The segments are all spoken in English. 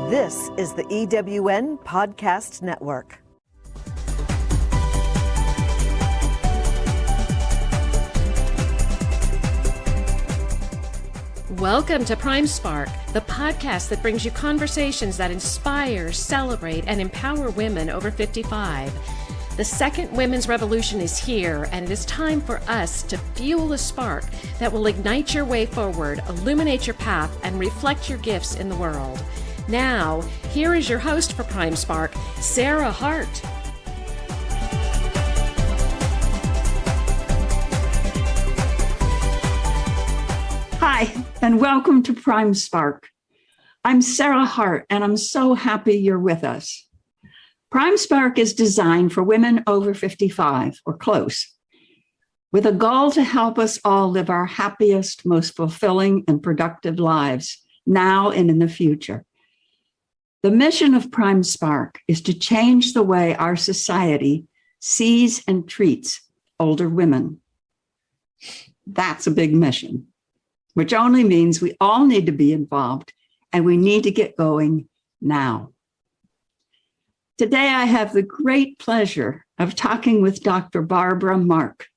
This is the EWN Podcast Network. Welcome to Prime Spark, the podcast that brings you conversations that inspire, celebrate, and empower women over 55. The second women's revolution is here, and it is time for us to fuel a spark that will ignite your way forward, illuminate your path, and reflect your gifts in the world. Now, here is your host for Prime Spark, Sarah Hart. Hi, and welcome to Prime Spark. I'm Sarah Hart, and I'm so happy you're with us. Prime Spark is designed for women over 55 or close, with a goal to help us all live our happiest, most fulfilling, and productive lives now and in the future. The mission of Prime Spark is to change the way our society sees and treats older women. That's a big mission, which only means we all need to be involved and we need to get going now. Today, I have the great pleasure of talking with Dr. Barbara Mark,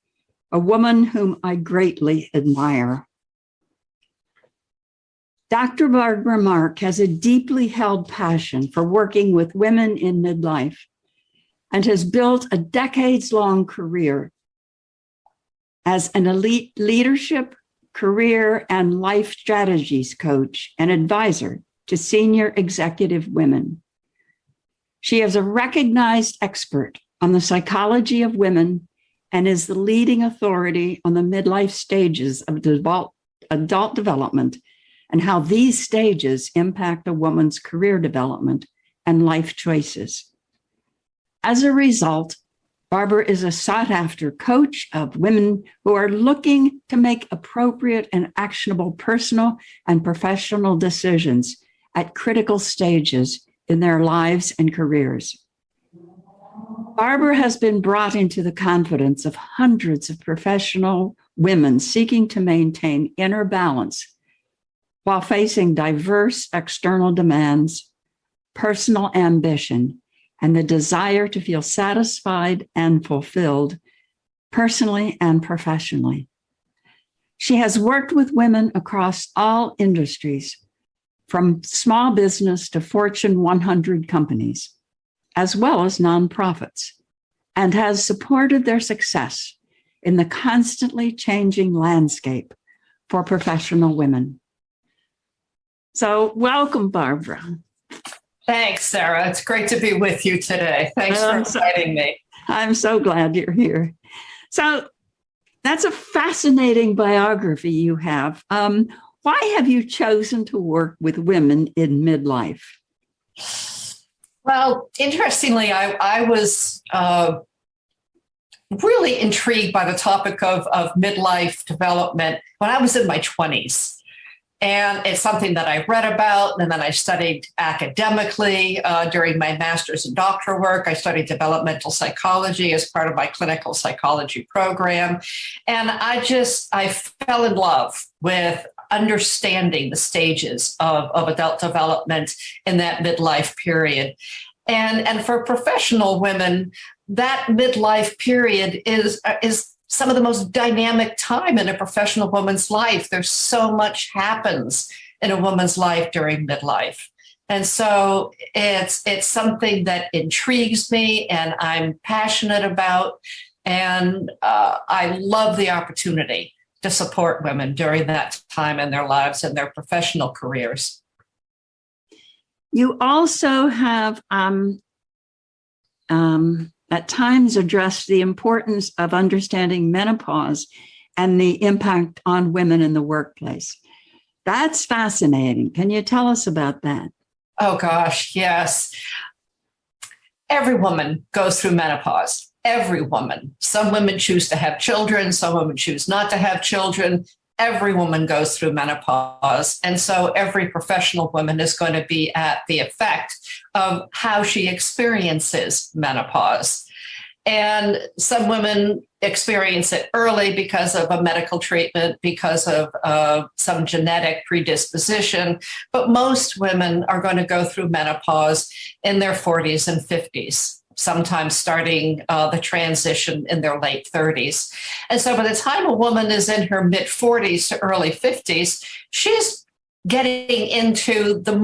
a woman whom I greatly admire. Dr. Barbara Mark has a deeply held passion for working with women in midlife and has built a decades-long career as an elite leadership, career, and life strategies coach and advisor to senior executive women. She is a recognized expert on the psychology of women and is the leading authority on the midlife stages of adult development and how these stages impact a woman's career development and life choices. As a result, Barbara is a sought-after coach of women who are looking to make appropriate and actionable personal and professional decisions at critical stages in their lives and careers. Barbara has been brought into the confidence of hundreds of professional women seeking to maintain inner balance while facing diverse external demands, personal ambition, and the desire to feel satisfied and fulfilled personally and professionally. She has worked with women across all industries, from small business to Fortune 100 companies, as well as nonprofits, and has supported their success in the constantly changing landscape for professional women. So welcome, Barbara. Thanks, Sarah. It's great to be with you today. Thanks for inviting me. I'm so glad you're here. So that's a fascinating biography you have. Why have you chosen to work with women in midlife? Well, interestingly, I was really intrigued by the topic of midlife development when I was in my 20s. And it's something that I read about, and then I studied academically during my master's and doctoral work. I studied developmental psychology as part of my clinical psychology program. And I fell in love with understanding the stages of adult development in that midlife period. And for professional women, that midlife period is some of the most dynamic time in a professional woman's life. There's so much happens in a woman's life during midlife. And so it's something that intrigues me and I'm passionate about. And I love the opportunity to support women during that time in their lives and their professional careers. You also have at times addressed the importance of understanding menopause and the impact on women in the workplace. That's fascinating. Can you tell us about that? Oh, gosh, yes. Every woman goes through menopause. Every woman. Some women choose to have children. Some women choose not to have children. Every woman goes through menopause. And so every professional woman is going to be at the effect of how she experiences menopause. And some women experience it early because of a medical treatment, because of some genetic predisposition. But most women are going to go through menopause in their 40s and 50s, sometimes starting the transition in their late 30s. And so by the time a woman is in her mid 40s to early 50s, she's getting into the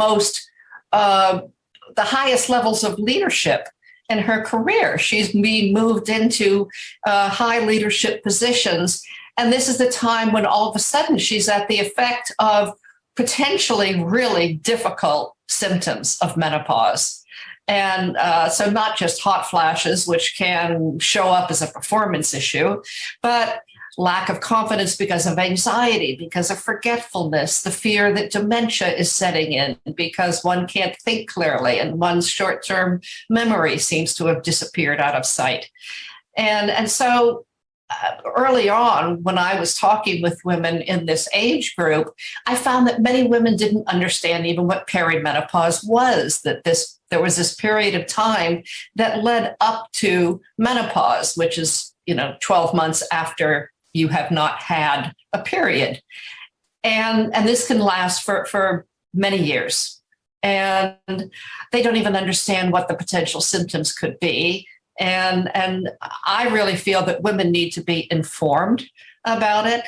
highest levels of leadership in her career. She's being moved into high leadership positions. And this is the time when all of a sudden she's at the effect of potentially really difficult symptoms of menopause. And so not just hot flashes, which can show up as a performance issue, but lack of confidence because of anxiety, because of forgetfulness, the fear that dementia is setting in because one can't think clearly and one's short-term memory seems to have disappeared out of sight. And so early on, when I was talking with women in this age group, I found that many women didn't understand even what perimenopause was, that there was this period of time that led up to menopause, which is 12 months after you have not had a period. And this can last for many years. And they don't even understand what the potential symptoms could be. And I really feel that women need to be informed about it,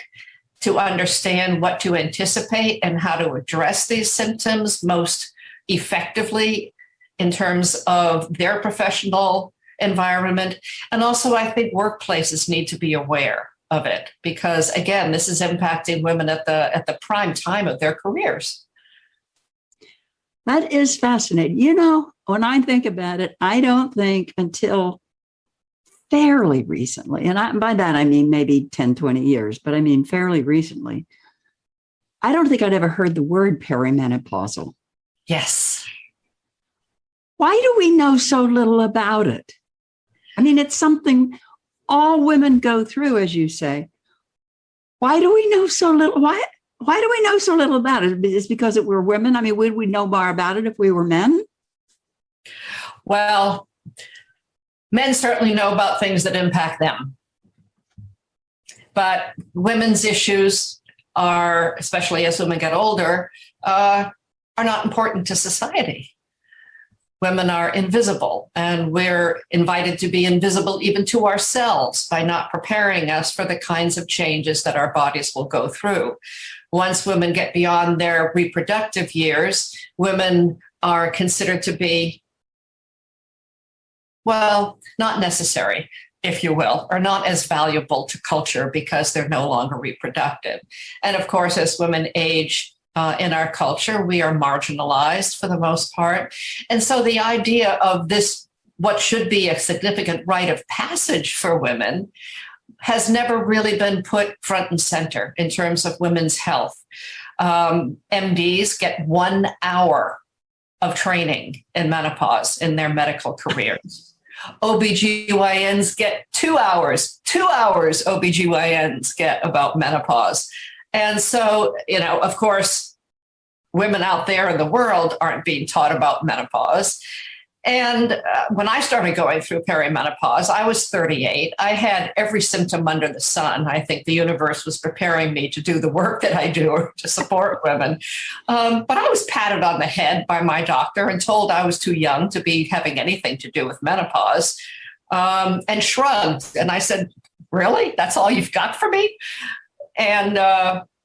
to understand what to anticipate and how to address these symptoms most effectively in terms of their professional environment. And also, I think workplaces need to be aware of it because, again, this is impacting women at the prime time of their careers. That is fascinating. When I think about it, I don't think until fairly recently, and by that I mean maybe 10, 20 years, but I mean fairly recently, I don't think I'd ever heard the word perimenopausal. Yes. Why do we know so little about it? I mean, it's something all women go through, as you say. Why do we know so little? Why do we know so little about it? Is it because we're women? I mean, would we know more about it if we were men? Well, men certainly know about things that impact them. But women's issues are, especially as women get older, are not important to society. Women are invisible, and we're invited to be invisible even to ourselves by not preparing us for the kinds of changes that our bodies will go through. Once women get beyond their reproductive years, women are considered to be, well, not necessary, if you will, or not as valuable to culture because they're no longer reproductive. And of course, as women age, in our culture, we are marginalized for the most part. And so the idea of this, what should be a significant rite of passage for women, has never really been put front and center in terms of women's health. MDs get 1 hour of training in menopause in their medical careers. OBGYNs get 2 hours. 2 hours OBGYNs get about menopause. And so, of course, women out there in the world aren't being taught about menopause. And when I started going through perimenopause, I was 38. I had every symptom under the sun. I think the universe was preparing me to do the work that I do to support women. But I was patted on the head by my doctor and told I was too young to be having anything to do with menopause, and shrugged. And I said, really? That's all you've got for me? And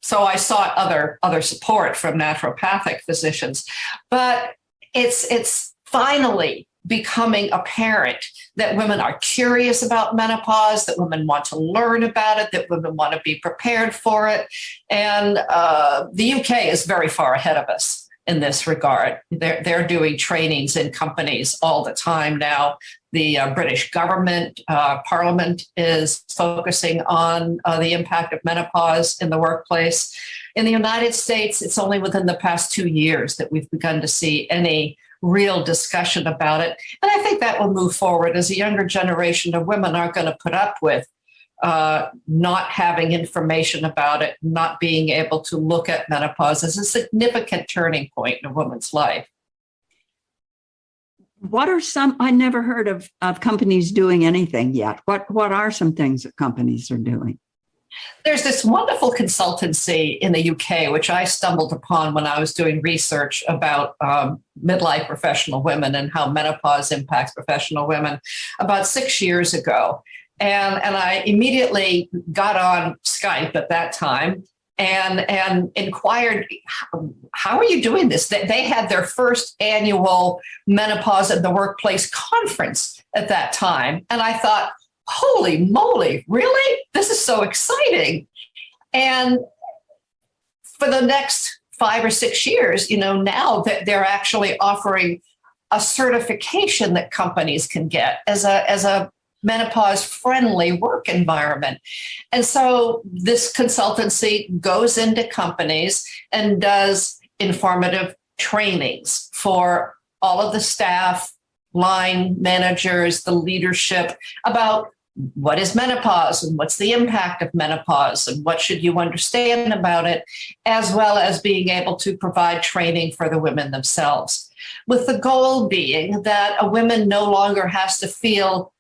so I sought other support from naturopathic physicians. But it's finally becoming apparent that women are curious about menopause, that women want to learn about it, that women want to be prepared for it. And the UK is very far ahead of us in this regard. They're doing trainings in companies all the time now. The British government, Parliament is focusing on the impact of menopause in the workplace. In the United States, it's only within the past 2 years that we've begun to see any real discussion about it. And I think that will move forward as a younger generation of women aren't going to put up with not having information about it, not being able to look at menopause as a significant turning point in a woman's life. What are some, I never heard of companies doing anything yet. What are some things that companies are doing? There's this wonderful consultancy in the UK, which I stumbled upon when I was doing research about midlife professional women and how menopause impacts professional women about 6 years ago. And I immediately got on Skype at that time and inquired, how are you doing this? They had their first annual menopause in the workplace conference at that time. And I thought, holy moly, really? This is so exciting. And for the next 5 or 6 years, now that they're actually offering a certification that companies can get as a menopause friendly work environment. And so this consultancy goes into companies and does informative trainings for all of the staff, line managers, the leadership about what is menopause and what's the impact of menopause and what should you understand about it, as well as being able to provide training for the women themselves, with the goal being that a woman no longer has to feel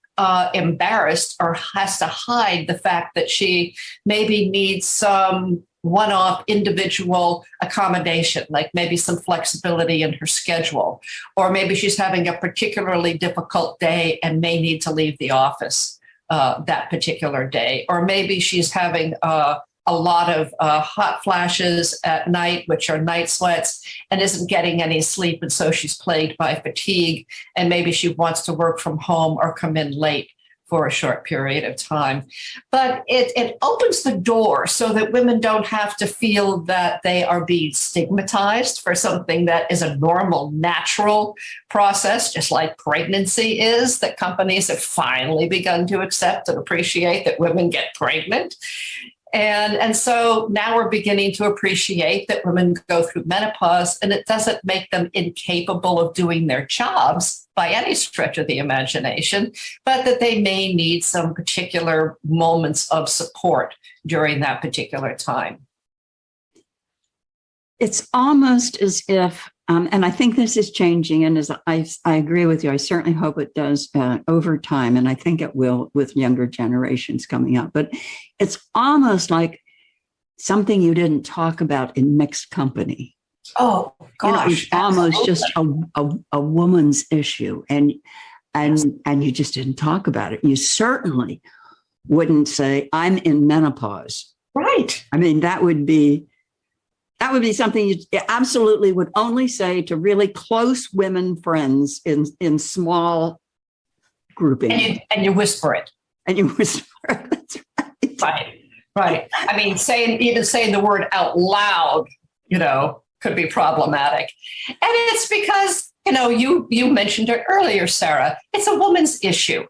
embarrassed or has to hide the fact that she maybe needs some one-off individual accommodation, like maybe some flexibility in her schedule, or maybe she's having a particularly difficult day and may need to leave the office that particular day, or maybe she's having a lot of hot flashes at night, which are night sweats, and isn't getting any sleep. And so she's plagued by fatigue. And maybe she wants to work from home or come in late for a short period of time. But it opens the door so that women don't have to feel that they are being stigmatized for something that is a normal, natural process, just like pregnancy is, that companies have finally begun to accept and appreciate that women get pregnant. And so now we're beginning to appreciate that women go through menopause, and it doesn't make them incapable of doing their jobs by any stretch of the imagination, but that they may need some particular moments of support during that particular time. It's almost as if, and I think this is changing, and as I agree with you, I certainly hope it does over time, and I think it will with younger generations coming up, but it's almost like something you didn't talk about in mixed company. Oh, gosh. It's almost just a woman's issue, and you just didn't talk about it. You certainly wouldn't say, I'm in menopause. Right. I mean, that would be something you absolutely would only say to really close women friends in small grouping. And you whisper it. And you whisper it. That's right. Right. I mean, even saying the word out loud, could be problematic. And it's because, you mentioned it earlier, Sarah, it's a woman's issue.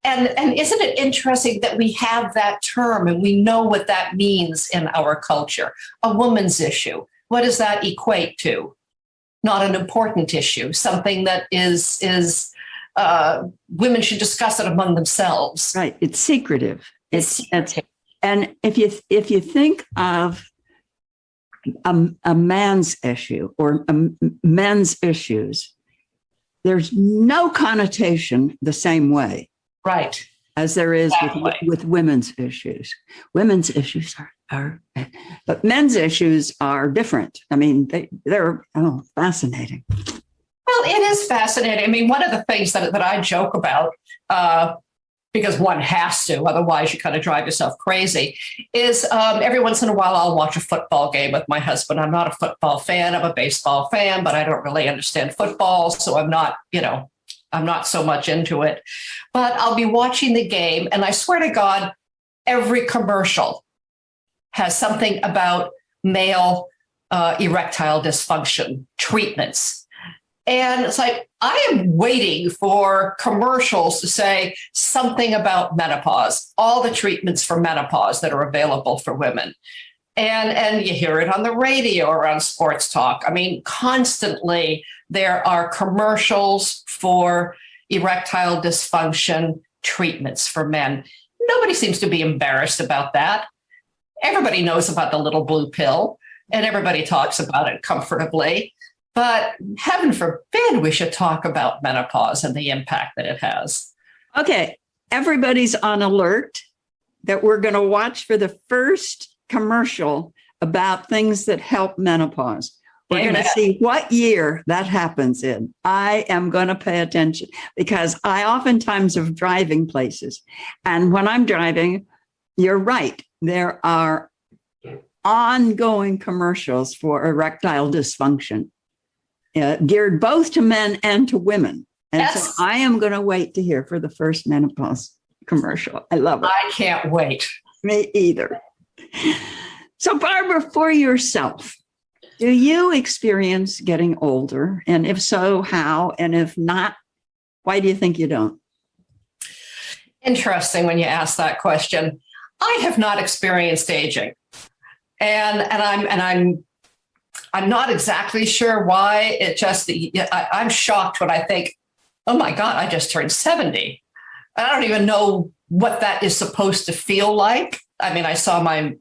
And isn't it interesting that we have that term and we know what that means in our culture? A woman's issue. What does that equate to? Not an important issue, something that is women should discuss it among themselves. Right. It's secretive. It's secretive. And if you think of a man's issue or men's issues, there's no connotation the same way. Right. As there is with women's issues. Women's issues are, but men's issues are different. I mean, they're fascinating. Well, it is fascinating. I mean, one of the things that I joke about, because one has to, otherwise you kind of drive yourself crazy, is every once in a while I'll watch a football game with my husband. I'm not a football fan. I'm a baseball fan, but I don't really understand football. So I'm not so much into it, but I'll be watching the game, and I swear to God, every commercial has something about male erectile dysfunction treatments. And it's like, I am waiting for commercials to say something about menopause, all the treatments for menopause that are available for women. And you hear it on the radio or on sports talk. I mean, constantly there are commercials for erectile dysfunction treatments for men. Nobody seems to be embarrassed about that. Everybody knows about the little blue pill, and everybody talks about it comfortably. But heaven forbid we should talk about menopause and the impact that it has. Okay, everybody's on alert that we're going to watch for the first commercial about things that help menopause. We're going to see what year that happens in. I am going to pay attention because I oftentimes am driving places. And when I'm driving, you're right. There are ongoing commercials for erectile dysfunction, geared both to men and to women. And so I am going to wait to hear for the first menopause commercial. I love it. I can't wait. Me either. So, Barbara, for yourself, do you experience getting older? And if so, how? And if not, why do you think you don't? Interesting when you ask that question. I have not experienced aging. And I'm not exactly sure why. I'm shocked when I think, oh my God, I just turned 70. I don't even know what that is supposed to feel like. I mean, I saw my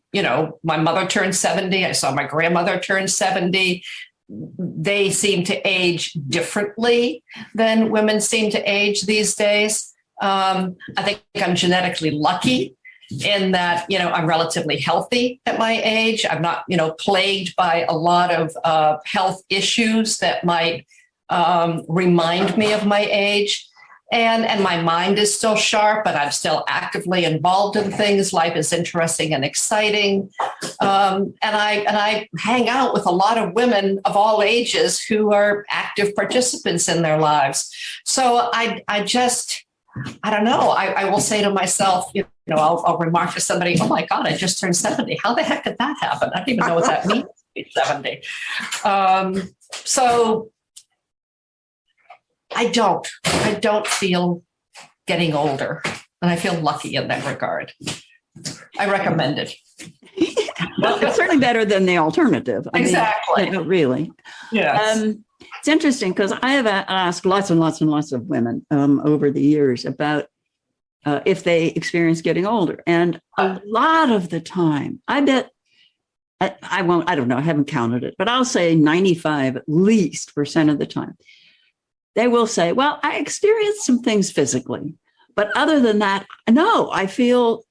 mother turn 70. I saw my grandmother turn 70. They seem to age differently than women seem to age these days. I think I'm genetically lucky in that, I'm relatively healthy at my age. I'm not, plagued by a lot of health issues that might remind me of my age. And my mind is still sharp, but I'm still actively involved in things. Life is interesting and exciting. And I hang out with a lot of women of all ages who are active participants in their lives. So I don't know. I will say to myself, I'll remark to somebody, oh my God, I just turned 70. How the heck did that happen? I don't even know what that means to be 70. So I don't feel getting older, and I feel lucky in that regard. I recommend it. Well, it's certainly better than the alternative. Exactly. Really. Yes. It's interesting because I have asked lots and lots and lots of women over the years about if they experience getting older. And a lot of the time, I bet, I don't know, I haven't counted it, but I'll say 95 at least % of the time. They will say, well, I experienced some things physically, but other than that, no, I feel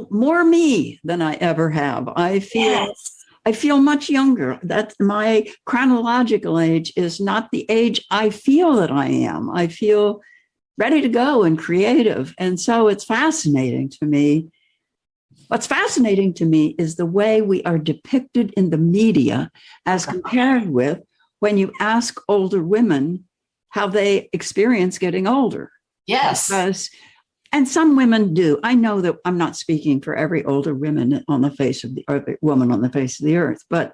more me than I ever have. I feel much younger. That's my chronological age is not the age I feel that I am. I feel ready to go and creative. And so it's fascinating to me. What's fascinating to me is the way we are depicted in the media as compared with when you ask older women how they experience getting older. Yes. And some women do. I know that I'm not speaking for every older woman on the face of the earth, but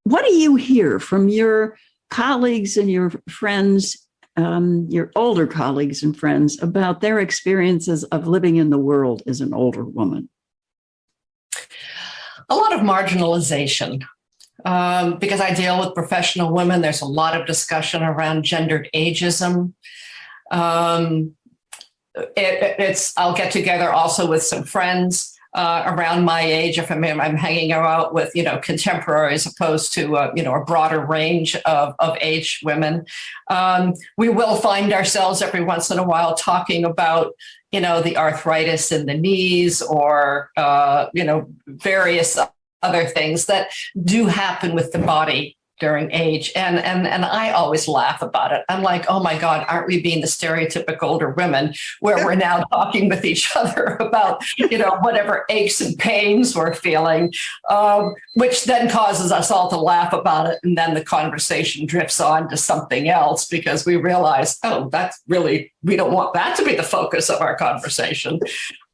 what do you hear from your colleagues and your friends, your older colleagues and friends about their experiences of living in the world as an older woman? A lot of marginalization. Because I deal with professional women, there's a lot of discussion around gendered ageism. I'll get together also with some friends around my age if I'm hanging out with contemporaries opposed to a broader range of age women. We will find ourselves every once in a while talking about the arthritis in the knees or various other things that do happen with the body during age. And I always laugh about it. I'm like, oh my God, aren't we being the stereotypical older women where we're now talking with each other about, whatever aches and pains we're feeling, which then causes us all to laugh about it. And then the conversation drifts on to something else because we realize, oh, we don't want that to be the focus of our conversation.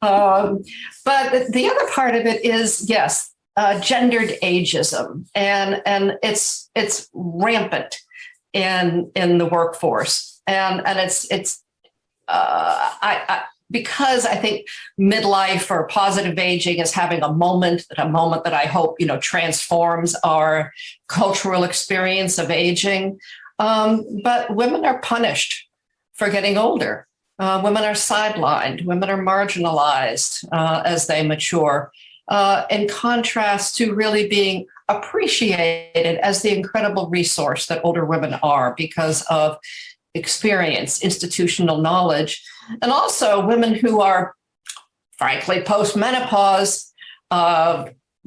But the other part of it is, yes, gendered ageism, and it's rampant in the workforce, and it's because I think midlife or positive aging is having a moment that I hope transforms our cultural experience of aging. But women are punished for getting older. Women are sidelined. Women are marginalized as they mature. in contrast to really being appreciated as the incredible resource that older women are because of experience, institutional knowledge, and also women who are, frankly, post-menopause.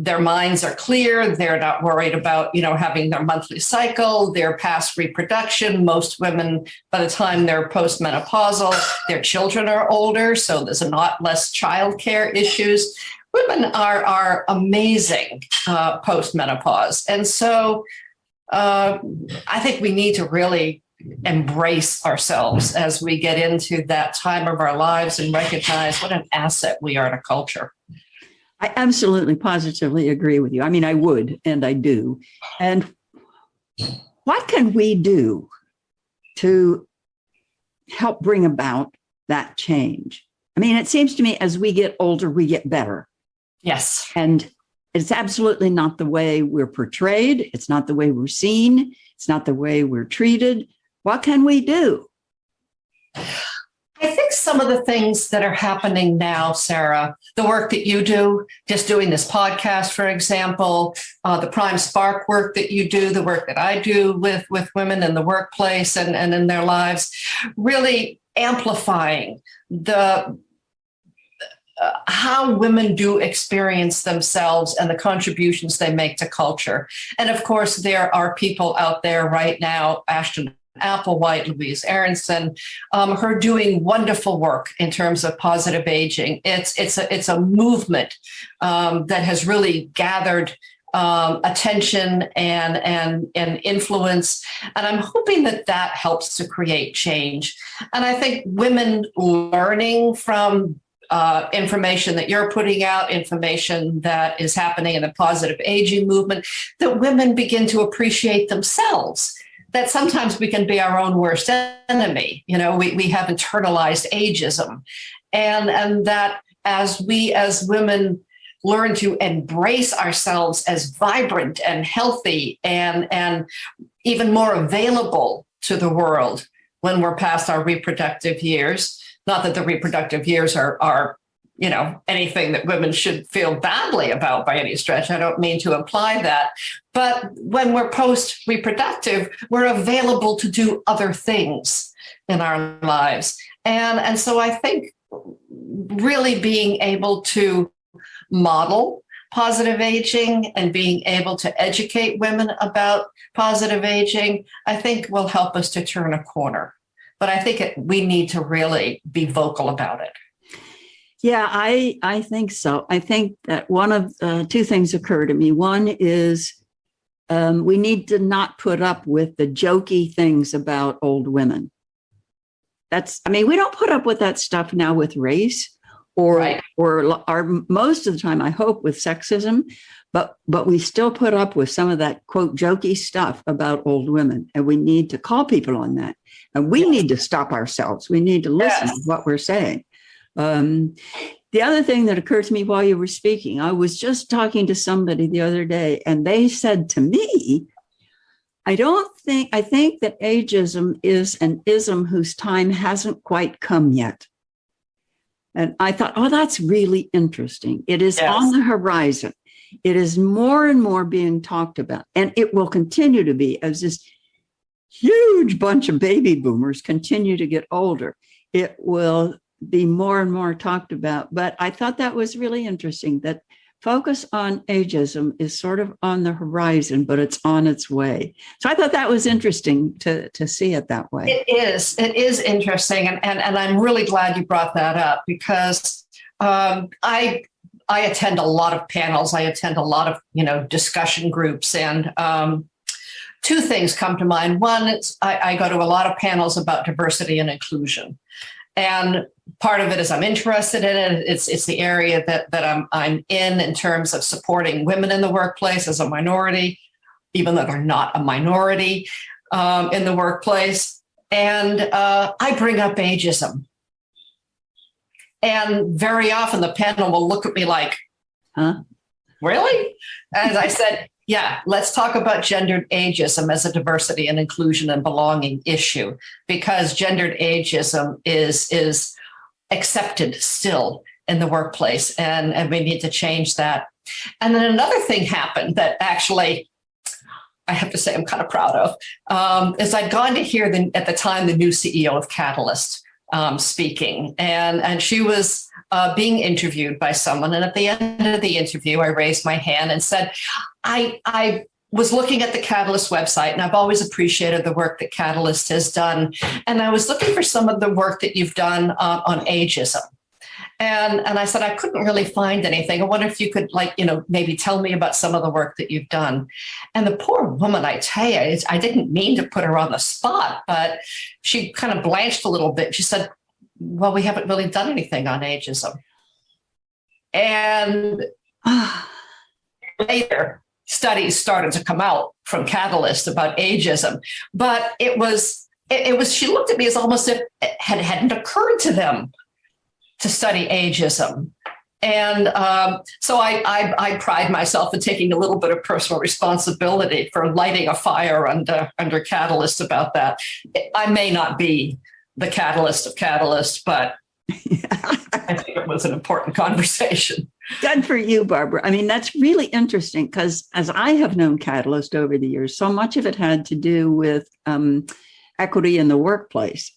Their minds are clear. They're not worried about, having their monthly cycle. They're past reproduction. Most women, by the time they're postmenopausal, their children are older, so there's a lot less childcare issues. Women are amazing post-menopause. And so I think we need to really embrace ourselves as we get into that time of our lives and recognize what an asset we are to culture. I absolutely, positively agree with you. I mean, I would, and I do. And what can we do to help bring about that change? I mean, it seems to me as we get older, we get better. Yes. And it's absolutely not the way we're portrayed. It's not the way we're seen. It's not the way we're treated. What can we do? I think some of the things that are happening now, Sarah, the work that you do, just doing this podcast, for example, the Prime Spark work that you do, the work that I do with women in the workplace and in their lives, really amplifying the how women do experience themselves and the contributions they make to culture. And of course, there are people out there right now, Ashton Applewhite, Louise Aronson, who are doing wonderful work in terms of positive aging. It's a movement that has really gathered attention and influence. And I'm hoping that helps to create change. And I think women learning from information that you're putting out, information that is happening in the positive aging movement, that women begin to appreciate themselves, that sometimes we can be our own worst enemy. We have internalized ageism. And that as we as women learn to embrace ourselves as vibrant and healthy and even more available to the world when we're past our reproductive years, not that the reproductive years are anything that women should feel badly about by any stretch. I don't mean to imply that. But when we're post-reproductive, we're available to do other things in our lives. And so I think really being able to model positive aging and being able to educate women about positive aging, I think will help us to turn a corner. But I think we need to really be vocal about it. Yeah, I think so. I think that one of two things occur to me. One is we need to not put up with the jokey things about old women. We don't put up with that stuff now with race or most of the time, I hope, with sexism, but we still put up with some of that, quote, jokey stuff about old women. And we need to call people on that. And we need to stop ourselves. We need to listen to what we're saying. The other thing that occurred to me while you were speaking, I was just talking to somebody the other day, and they said to me, I think that ageism is an ism whose time hasn't quite come yet. And I thought, that's really interesting. It is on the horizon. It is more and more being talked about, and it will continue to be as this huge bunch of baby boomers continue to get older. It will be more and more talked about. But I thought that was really interesting, that focus on ageism is sort of on the horizon, but it's on its way. So I thought that was interesting to see it that way. It is interesting. And I'm really glad you brought that up because I attend a lot of panels. I attend a lot of, discussion groups, and two things come to mind. One is I go to a lot of panels about diversity and inclusion. And part of it is I'm interested in it. It's the area that I'm in terms of supporting women in the workplace as a minority, even though they're not a minority in the workplace. And I bring up ageism. And very often the panel will look at me like, huh? Really? As I said, yeah, let's talk about gendered ageism as a diversity and inclusion and belonging issue, because gendered ageism is accepted still in the workplace, and we need to change that And then another thing happened that actually I have to say I'm kind of proud of, is I'd gone to hear at the time the new CEO of Catalyst speaking, and she was being interviewed by someone. And at the end of the interview, I raised my hand and said, I was looking at the Catalyst website, and I've always appreciated the work that Catalyst has done. And I was looking for some of the work that you've done on ageism. And I said, I couldn't really find anything. I wonder if you could, maybe tell me about some of the work that you've done. And the poor woman, I tell you, I didn't mean to put her on the spot, but she kind of blanched a little bit. She said, well, we haven't really done anything on ageism. And later, studies started to come out from Catalyst about ageism, but it was, she looked at me as almost if it hadn't occurred to them to study ageism. And so I pride myself in taking a little bit of personal responsibility for lighting a fire under Catalyst about that. I may not be the catalyst of Catalyst, but I think it was an important conversation. Good for you, Barbara. I mean, that's really interesting because as I have known Catalyst over the years, so much of it had to do with equity in the workplace.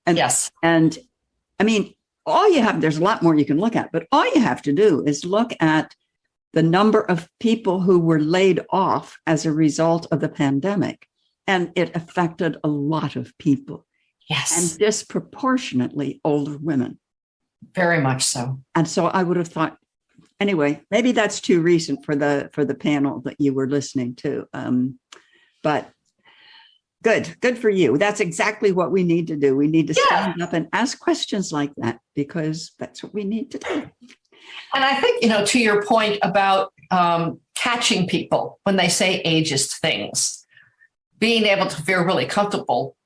And, yes. And I mean, there's a lot more you can look at, but all you have to do is look at the number of people who were laid off as a result of the pandemic. And it affected a lot of people. Yes. And disproportionately older women. Very much so. And so I would have thought, anyway, maybe that's too recent for the panel that you were listening to. But good for you. That's exactly what we need to do. We need to stand up and ask questions like that because that's what we need to do. And I think, to your point about catching people when they say ageist things, being able to feel really comfortable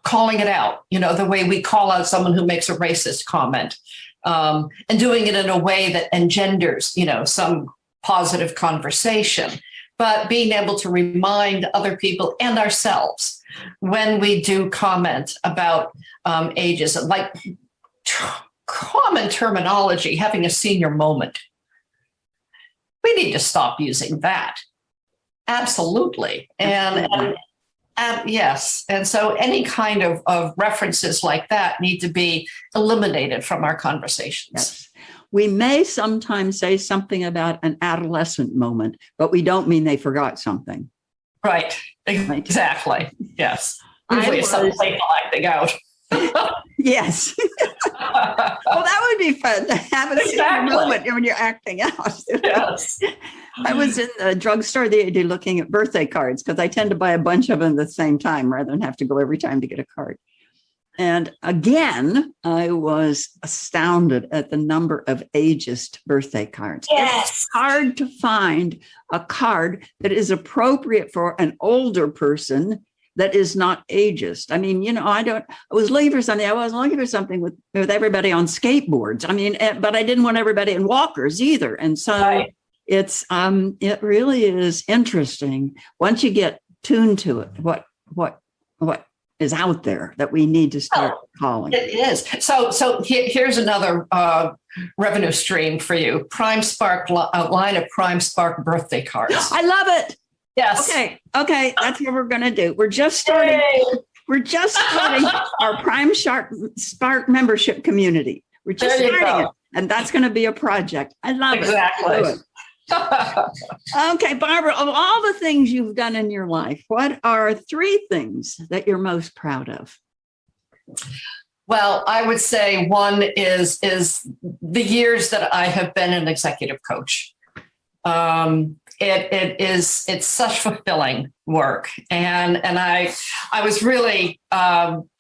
calling it out, the way we call out someone who makes a racist comment, and doing it in a way that engenders, some positive conversation, but being able to remind other people and ourselves when we do comment about ageism, like common terminology, having a senior moment. We need to stop using that. Absolutely. And yes. And so any kind of references like that need to be eliminated from our conversations. Yes. We may sometimes say something about an adolescent moment, but we don't mean they forgot something. Right. Exactly. Yes. Usually it's some playful acting out. Yes. Well, that would be fun to have a senior moment when you're acting out. Yes. I was in the drugstore the other day looking at birthday cards because I tend to buy a bunch of them at the same time rather than have to go every time to get a card. And again, I was astounded at the number of ageist birthday cards. Yes. It's hard to find a card that is appropriate for an older person that is not ageist. I mean, I was looking for something. I wasn't looking for something with everybody on skateboards. I mean, but I didn't want everybody in walkers either. And so it really is interesting once you get tuned to it, what is out there that we need to start calling. It is. So here's another revenue stream for you. Prime Spark, a line of Prime Spark birthday cards. I love it. Yes. Okay. That's what we're going to do. We're just starting. We're just starting our Prime Spark membership community. We're just starting it. And that's going to be a project. I love it. Exactly. Okay, Barbara, of all the things you've done in your life, what are 3 things that you're most proud of? Well, I would say one is the years that I have been an executive coach. It's such fulfilling work. And I was really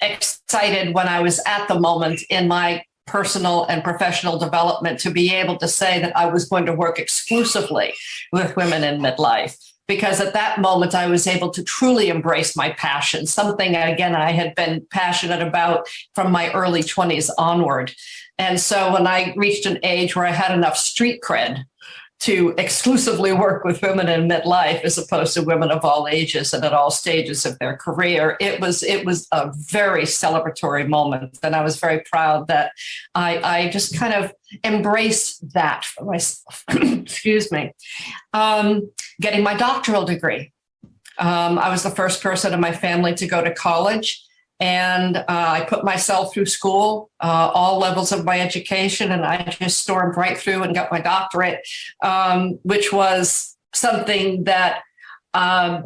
excited when I was at the moment in my personal and professional development to be able to say that I was going to work exclusively with women in midlife. Because at that moment, I was able to truly embrace my passion, something, again, I had been passionate about from my early 20s onward. And so when I reached an age where I had enough street cred to exclusively work with women in midlife as opposed to women of all ages and at all stages of their career. It was a very celebratory moment, and I was very proud that I just kind of embraced that for myself. Excuse me. Getting my doctoral degree. I was the first person in my family to go to college. And I put myself through school, all levels of my education, and I just stormed right through and got my doctorate, which was something that, I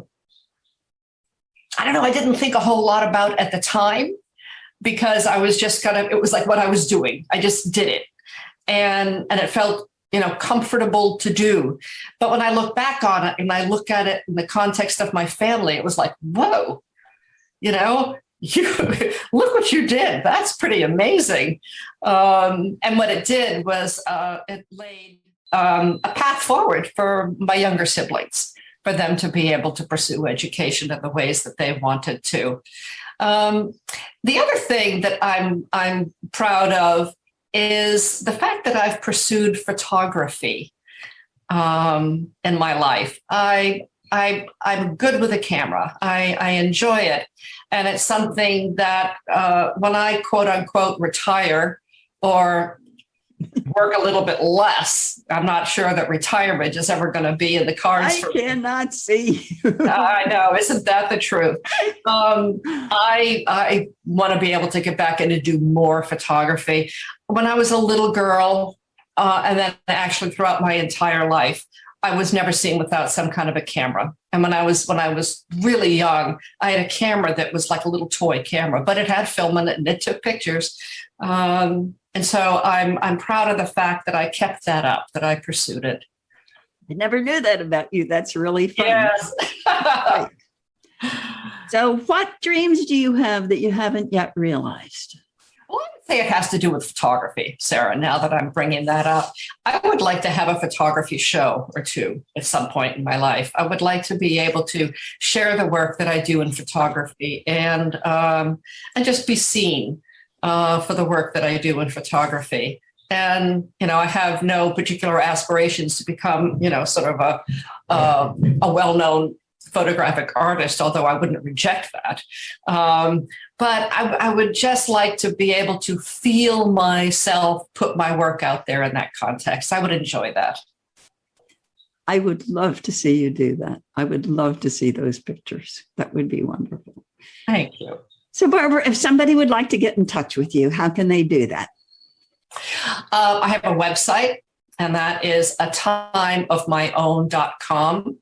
don't know, I didn't think a whole lot about at the time, because I was just it was like what I was doing. I just did it. And it felt, comfortable to do. But when I look back on it and I look at it in the context of my family, it was like, whoa, look what you did. That's pretty amazing. And what it did was it laid a path forward for my younger siblings, for them to be able to pursue education in the ways that they wanted to. The other thing that I'm proud of is the fact that I've pursued photography in my life. I'm good with a camera. I enjoy it. And it's something that when I quote unquote retire or work a little bit less, I'm not sure that retirement is ever going to be in the cards. I cannot see you. I know. Isn't that the truth? I want to be able to get back and to do more photography. When I was a little girl, and then actually throughout my entire life, I was never seen without some kind of a camera. And when I was really young, I had a camera that was like a little toy camera, but it had film in it and it took pictures. And so I'm proud of the fact that I kept that up, that I pursued it. I never knew that about you. That's really fun. Yes. Right. So what dreams do you have that you haven't yet realized? Well, I would say it has to do with photography, Sarah, now that I'm bringing that up. I would like to have a photography show or two at some point in my life. I would like to be able to share the work that I do in photography and just be seen for the work that I do in photography. And, I have no particular aspirations to become, sort of a well-known photographic artist, although I wouldn't reject that. But I would just like to be able to feel myself put my work out there in that context. I would enjoy that. I would love to see you do that. I would love to see those pictures. That would be wonderful. Thank you. So, Barbara, if somebody would like to get in touch with you, how can they do that? I have a website, and that is atimeofmyown.com.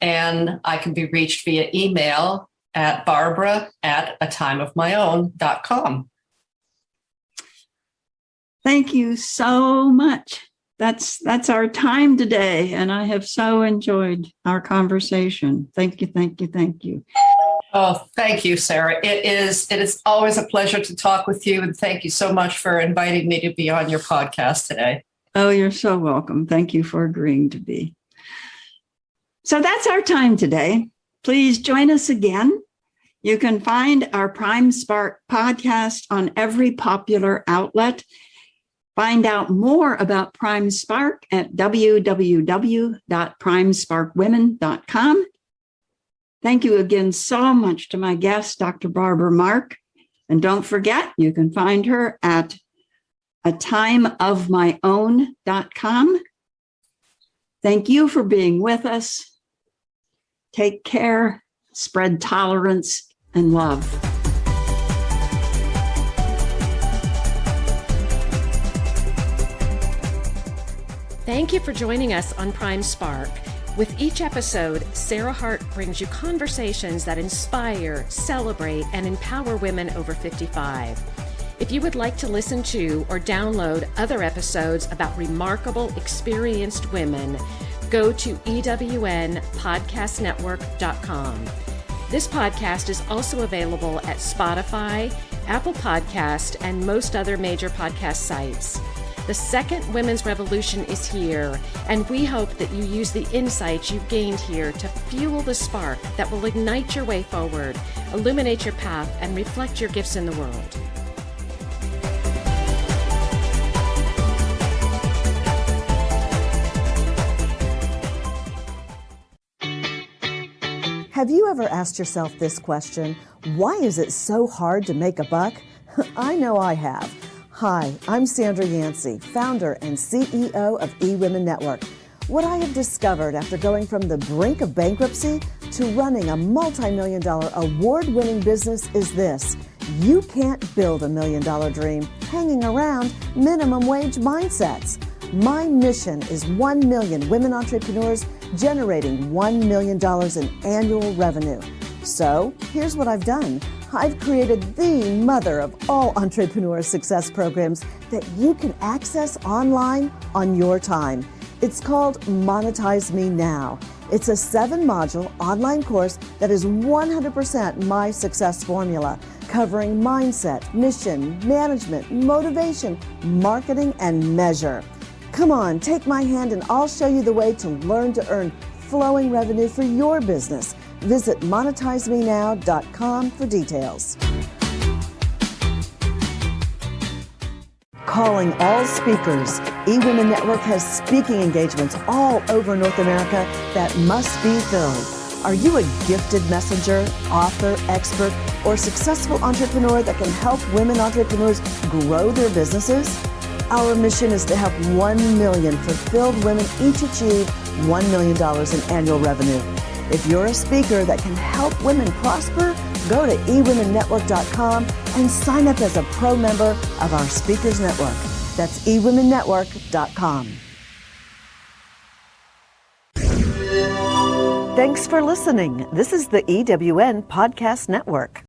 And I can be reached via email at barbara@atimeofmyown.com. Thank you so much. That's our time today. And I have so enjoyed our conversation. Thank you, thank you, thank you. Oh, thank you, Sarah. It is always a pleasure to talk with you. And thank you so much for inviting me to be on your podcast today. Oh, you're so welcome. Thank you for agreeing to be. So that's our time today. Please join us again. You can find our Prime Spark podcast on every popular outlet. Find out more about Prime Spark at www.primesparkwomen.com. Thank you again so much to my guest, Dr. Barbara Mark. And don't forget, you can find her at atimeofmyown.com. Thank you for being with us. Take care, spread tolerance and love. Thank you for joining us on Prime Spark. With each episode, Sarah Hart brings you conversations that inspire, celebrate, and empower women over 55. If you would like to listen to or download other episodes about remarkable, experienced women, go to ewnpodcastnetwork.com. This podcast is also available at Spotify, Apple Podcast, and most other major podcast sites. The second women's revolution is here, and we hope that you use the insights you've gained here to fuel the spark that will ignite your way forward, illuminate your path, and reflect your gifts in the world. Have you ever asked yourself this question? Why is it so hard to make a buck? I know I have. Hi, I'm Sandra Yancey, founder and CEO of eWomen Network. What I have discovered after going from the brink of bankruptcy to running a multi-million-dollar award-winning business is this. You can't build a million-dollar dream hanging around minimum wage mindsets. My mission is 1 million women entrepreneurs generating $1 million in annual revenue. So here's what I've done. I've created the mother of all entrepreneur success programs that you can access online on your time. It's called Monetize Me Now. It's a 7-module online course that is 100% my success formula, covering mindset, mission, management, motivation, marketing, and measure. Come on, take my hand and I'll show you the way to learn to earn flowing revenue for your business. Visit monetizemenow.com for details. Calling all speakers, eWomen Network has speaking engagements all over North America that must be filled. Are you a gifted messenger, author, expert, or successful entrepreneur that can help women entrepreneurs grow their businesses? Our mission is to help 1 million fulfilled women each achieve $1 million in annual revenue. If you're a speaker that can help women prosper, go to eWomenNetwork.com and sign up as a pro member of our Speakers Network. That's eWomenNetwork.com. Thanks for listening. This is the EWN Podcast Network.